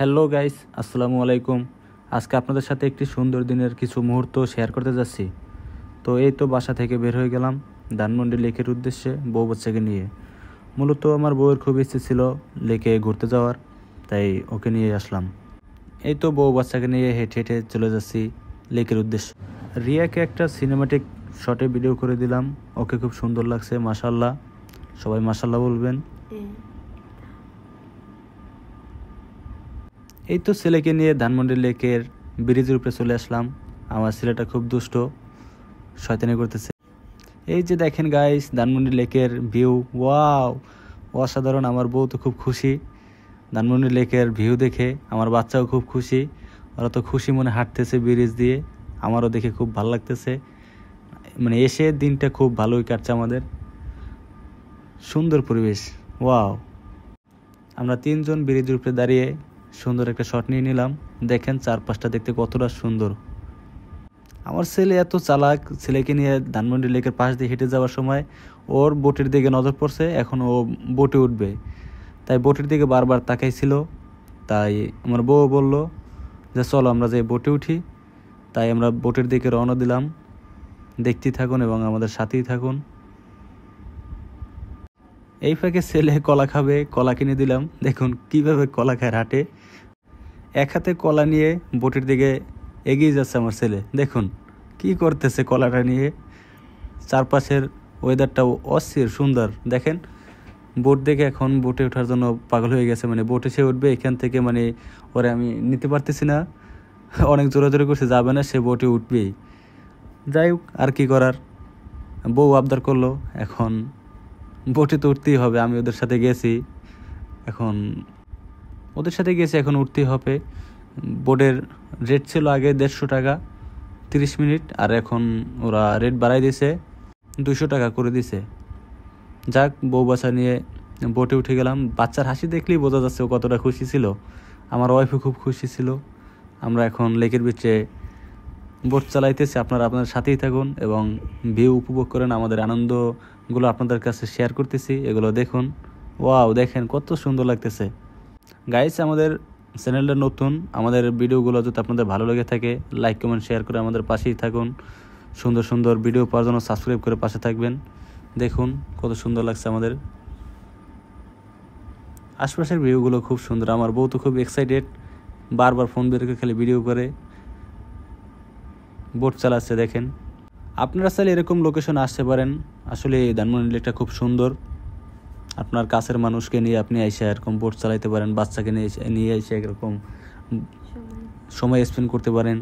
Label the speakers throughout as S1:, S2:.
S1: Hello guys, আসসালামু আলাইকুম। আজকে আপনাদের সাথে একটি সুন্দর দিনের কিছু মুহূর্ত শেয়ার করতে যাচ্ছি। তো এই তো বাসা থেকে বের হয়ে গেলাম ধানমন্ডি লেকের উদ্দেশ্যে বউ বাচ্চাকে নিয়ে। মূলত আমার বউয়ের খুব ইচ্ছে ছিল লেকে ঘুরতে যাওয়ার, তাই ওকে নিয়ে আসলাম। এই তো বউ বাচ্চাকে নিয়ে হেঁটে হেঁটে চলে যাচ্ছি লেকের উদ্দেশ্যে। রিয়াকে একটা সিনেমাটিক শটে ভিডিও করে দিলাম, ওকে খুব সুন্দর লাগছে, মাশাল্লাহ। সবাই মাশাল্লাহ বলবেন। এই তো ছেলেকে নিয়ে ধানমন্ডি লেকের ব্রিজের উপরে চলে আসলাম। আমার ছেলেটা খুব দুষ্ট, শয়তানি করতেছে। এই যে দেখেন গাইস, ধানমন্ডি লেকের ভিউ, ওয়াও, অসাধারণ। আমার বউ তো খুব খুশি ধানমন্ডি লেকের ভিউ দেখে, আমার বাচ্চাও খুব খুশি। ওরা তো খুশি মনে হাঁটতেছে ব্রিজ দিয়ে, আমারও দেখে খুব ভালো লাগতেছে। মানে এসে দিনটা খুব ভালোই কাটছে আমাদের, সুন্দর পরিবেশ, ওয়াও। আমরা তিনজন ব্রিজের উপরে দাঁড়িয়ে সুন্দর একটা শট নিয়ে নিলাম। দেখেন চারপাশটা দেখতে কতটা সুন্দর। আমার ছেলে এত চালাক, ছেলেকে নিয়ে ধানমন্ডি লেকের পাশ দিয়ে হেঁটে যাওয়ার সময় ওর বোটের দিকে নজর পড়ছে, এখন ও বোটে উঠবে, তাই বোটের দিকে বারবার তাকাইছিল। তাই আমার বউ বলল যে চলো আমরা যে বোটে উঠি। তাই আমরা বোটের দিকে রওনা দিলাম। দেখতেই থাকুন এবং আমাদের সাথেই থাকুন। এই ফাঁকে ছেলে কলা খাবে, কলা কিনে দিলাম। দেখুন কিভাবে কলা খায় হাঁটে, এক হাতে কলা নিয়ে বোটের দিকে এগিয়ে যাচ্ছে আমার ছেলে। দেখুন কি করতেছে কলাটা নিয়ে। চারপাশের ওয়েদারটাও অস্থির সুন্দর। দেখেন বোট দেখে এখন বোটে ওঠার জন্য পাগল হয়ে গেছে, মানে বোটে সে উঠবে এখান থেকে, মানে ওরে আমি নিতে পারতেছি না, অনেক জোরাজোরি করছে, যাবে না, সে বোটে উঠবেই। যাই হোক, আর কি করার, বউ আবদার করলো, এখন বোটে তো উঠতেই হবে। আমি ওদের সাথে গেছি, এখন উঠতেই হবে। বোর্ডের রেট ছিল আগে 150 টাকা 30 মিনিট, আর এখন ওরা রেট বাড়াই দিয়েছে, 200 টাকা করে দিছে। যাক, বউ বাচ্চা নিয়ে বোটে উঠে গেলাম। বাচ্চার হাসি দেখলেই বোঝা যাচ্ছে ও কতটা খুশি ছিল। আমার ওয়াইফও খুব খুশি ছিল। আমরা এখন লেকের বিচে বোট চালাইতেছি। আপনারা আপনাদের সাথেই থাকুন এবং ভিউ উপভোগ করেন। আমাদের আনন্দগুলো আপনাদের কাছে শেয়ার করতেছি, এগুলো দেখুন। ওয়াও, দেখেন কত সুন্দর লাগতেছে। গাইস, আমাদের চ্যানেলটা নতুন, আমাদের ভিডিওগুলো যদি আপনাদের ভালো লেগে থাকে লাইক কমেন্ট শেয়ার করে আমাদের পাশেই থাকুন। সুন্দর সুন্দর ভিডিও পাওয়ার জন্য সাবস্ক্রাইব করে পাশে থাকবেন। দেখুন কত সুন্দর লাগছে আমাদের আশপাশের ভিউগুলো, খুব সুন্দর। আমার বউ তো খুব এক্সাইটেড, বারবার ফোন বের করে খালি ভিডিও করে বোট চালাচ্ছে। দেখেন আপনারা চাইলে এরকম লোকেশন আসতে পারেন। আসলে ধানমন্ডি লেকটা খুব সুন্দর। আপনার কাছের মানুষকে নিয়ে আপনি এসে এরকম বোট চালাইতে পারেন, বাচ্চাকে নিয়ে এসে এরকম সময় স্পেন্ড করতে পারেন।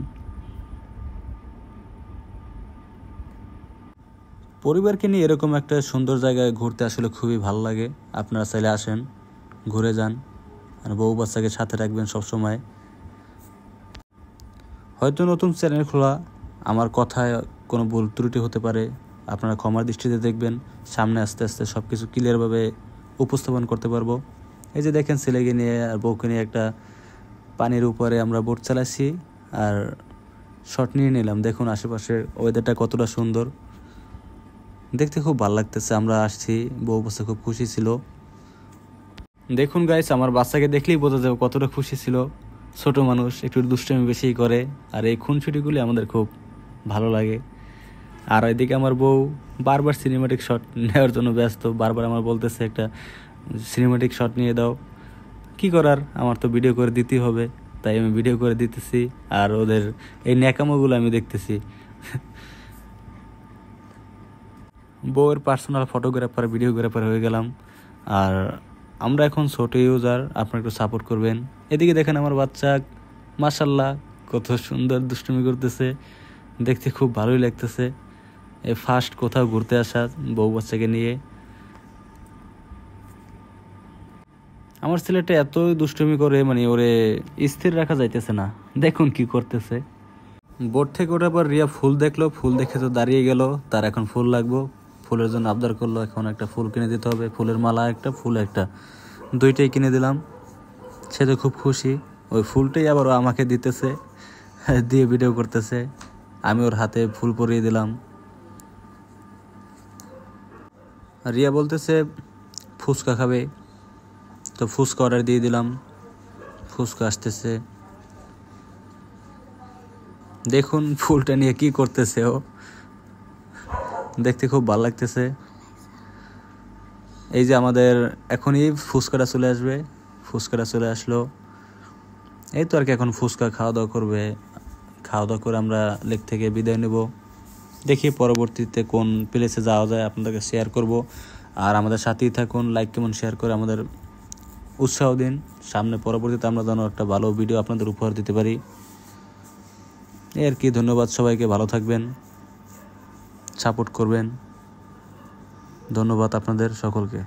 S1: পরিবারকে নিয়ে এরকম একটা সুন্দর জায়গায় ঘুরতে আসলে খুবই ভালো লাগে। আপনারা চাইলে আসেন, ঘুরে যান, আর বউ বাচ্চাকে সাথে রাখবেন সব সময়। হয়তো নতুন চ্যানেল খোলা, আমার কথায় কোনো ভুল ত্রুটি হতে পারে, আপনারা ক্ষমার দৃষ্টিতে দেখবেন। সামনে আস্তে আস্তে সব কিছু ক্লিয়ারভাবে উপস্থাপন করতে পারবো। এই যে দেখেন, ছেলেকে নিয়ে আর বউকে নিয়ে একটা পানির উপরে আমরা বোট চালাচ্ছি আর শট নিয়ে নিলাম। দেখুন আশেপাশের ওয়েদারটা কতটা সুন্দর, দেখতে খুব ভালো লাগতেছে। আমরা আসছি, বউ বাচ্চা খুব খুশি ছিল। দেখুন গাইস, আমার বাচ্চাকে দেখলেই বোঝা যাবে কতটা খুশি ছিল। ছোট মানুষ, একটু দুষ্টামি বেশি করে, আর এই খুনসুটিগুলি আমাদের খুব ভালো লাগে। আর এদিকে আমার বউ বারবার সিনেমাটিক শট নেওয়ার জন্য ব্যস্ত, বারবার আমার বলতেছে একটা সিনেমাটিক শট নিয়ে দাও। কি করার, আমার তো ভিডিও করে দিতেই হবে, তাই আমি ভিডিও করে দিতেছি আর ওদের এই ন্যাকামোগুলো আমি দেখতেছি। বউয়ের পার্সোনাল ফটোগ্রাফার ভিডিওগ্রাফার হয়ে গেলাম। আর আমরা এখন ছোট ইউজার, আপনারা একটু সাপোর্ট করবেন। এদিকে দেখেন আমার বাচ্চা, মাশাল্লাহ কত সুন্দর দুষ্টুমি করতেছে, দেখতে খুব ভালোই লাগতেছে। এই ফার্স্ট কোথাও ঘুরতে আসা বউ বাচ্চাকে নিয়ে। আমার ছেলেটা এত দুষ্টুমি করে, মানে ওরে স্থির রাখা যাইতেছে না। দেখুন কি করতেছে। বোট থেকে ওঠার পর রিয়া ফুল দেখলো, ফুল দেখে তো দাঁড়িয়ে গেল, তার এখন ফুল লাগবো। ফুলের জন্য আবদার করলো, এখন একটা ফুল কিনে দিতে হবে, ফুলের মালা একটা, ফুল একটা, দুইটাই কিনে দিলাম। সে তো খুব খুশি, ওই ফুলটাই আবার ও আমাকে দিতেছে, দিয়ে ভিডিও করতেছে। আমি ওর হাতে ফুল পরিয়ে দিলাম। রিয়া বলতেছে ফুচকা খাবে, তো ফুচকা অর্ডার দিয়ে দিলাম। ফুচকা আসতেছে, দেখুন ফুলটা নিয়ে কি করতেছে ও, দেখতে খুব ভালো লাগতেছে। এই যে আমাদের এখনই ফুচকাটা চলে আসবে, ফুচকাটা চলে আসলো। এই তো আর কি, এখন ফুচকা খাওয়া দাওয়া করবে, খাওয়া দাওয়া করে আমরা লেক থেকে বিদায় নেব। দেখি পরবর্তীতে কোন প্লেসে যাওয়া যায় আপনাদেরকে শেয়ার করব। আর আমাদের সাথেই থাকুন, লাইক কেমন শেয়ার করে আমাদের উৎসাহ দিন, সামনে পরবর্তীতে আমরা যেন একটা ভালো ভিডিও আপনাদের উপহার দিতে পারি। এই আর কি, ধন্যবাদ সবাইকে, ভালো থাকবেন, সাপোর্ট করবেন। ধন্যবাদ আপনাদের সকলকে।